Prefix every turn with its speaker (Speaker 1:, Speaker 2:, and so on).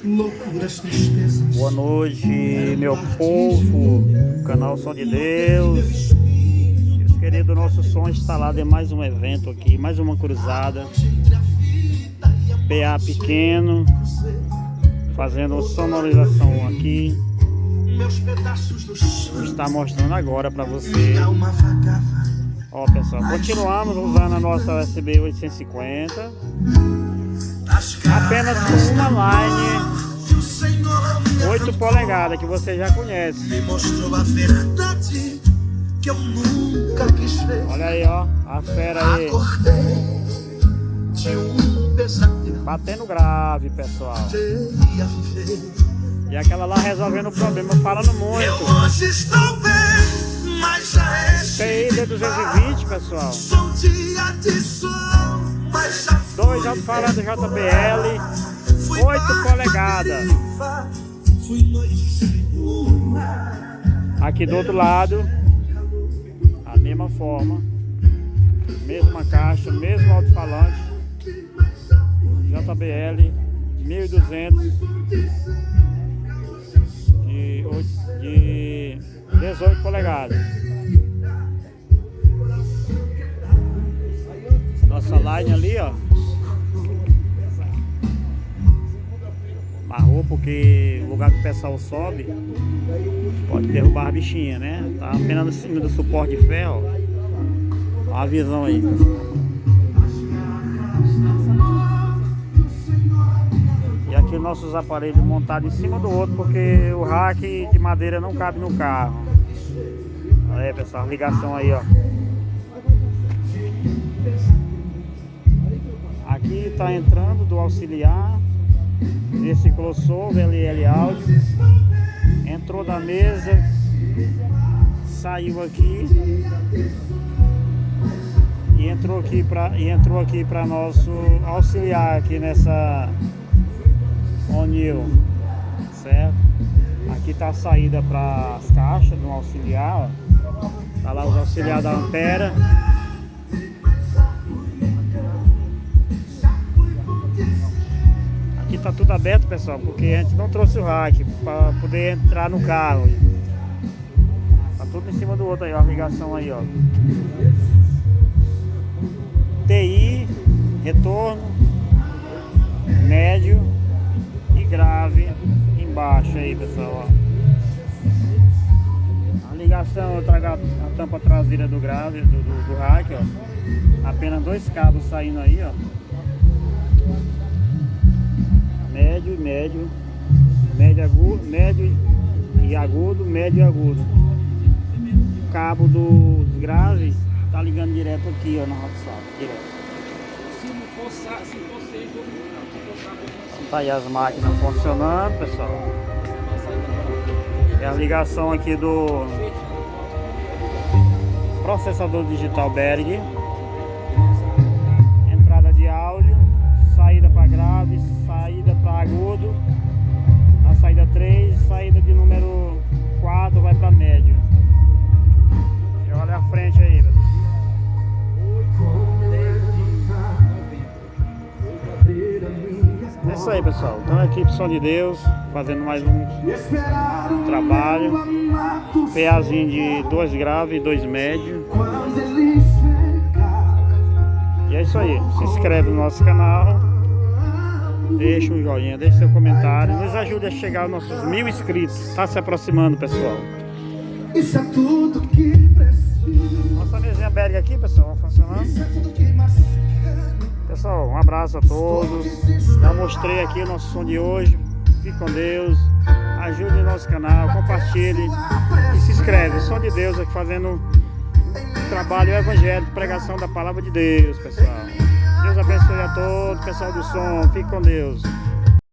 Speaker 1: loucuras, tristezas.
Speaker 2: Boa noite, meu povo, canal Som de Deus. Meus queridos, nosso som instalado em mais um evento aqui, mais uma cruzada. PA pequeno, fazendo sonorização aqui. Vou estar mostrando agora para você. Ó, pessoal, continuamos usando a nossa USB 850, apenas com uma line 8 polegadas, que você já conhece. Olha aí, ó, a fera aí, batendo grave, pessoal. E aquela lá resolvendo o problema, falando muito. TI D220, pessoal. 2 alto-falantes JBL 8 polegadas. Aqui do outro lado, a mesma forma, mesma caixa, mesmo alto-falante JBL 1200 de 18 polegadas. Nossa line ali, ó, marrou porque o lugar que o pessoal sobe pode derrubar a bichinha, né? Tá apenas em cima do suporte de ferro. Olha a visão aí. E aqui nossos aparelhos montados em cima do outro, porque o rack de madeira não cabe no carro. Olha aí, pessoal, a ligação aí, ó. Aqui tá entrando do auxiliar esse crossover LL Audio, entrou da mesa, saiu aqui e entrou aqui para nosso auxiliar aqui nessa O'Neill, certo? Aqui tá a saída para as caixas do auxiliar, ó. Tá lá os auxiliares da Ampera. Aqui tá tudo aberto, pessoal, porque a gente não trouxe o rack para poder entrar no carro. Tá tudo em cima do outro aí, ó, a ligação aí, ó. TI, retorno, médio e grave embaixo aí, pessoal, ó. A ligação, eu trago a tampa traseira do grave, do rack, ó. Apenas 2 cabos saindo aí, ó. Médio, médio e agudo, médio e agudo. O cabo dos graves tá ligando direto aqui, ó, na roçada, direto. Tá aí as máquinas funcionando, pessoal. É a ligação aqui do processador digital Berg. Entrada de áudio, saída para grave, saída para agudo, a saída 3, saída de número 4 vai para médio. E olha a frente aí, velho. É isso aí, pessoal. Então a equipe Som de Deus fazendo mais um trabalho. PAzinho de 2 graves e 2 médios. E é isso aí. Se inscreve no nosso canal, deixa um joinha, deixa seu comentário, nos ajude a chegar aos nossos 1000 inscritos. Tá se aproximando, pessoal.
Speaker 1: Isso é tudo que preciso.
Speaker 2: Nossa mesinha Berg aqui, pessoal, funcionando. Pessoal, um abraço a todos. Já mostrei aqui o nosso som de hoje. Fique com Deus. Ajude o nosso canal, compartilhe e se inscreve. Som de Deus aqui fazendo um trabalho evangélico, pregação da palavra de Deus, pessoal. Deus abençoe a todos, pessoal do som. Fique com Deus.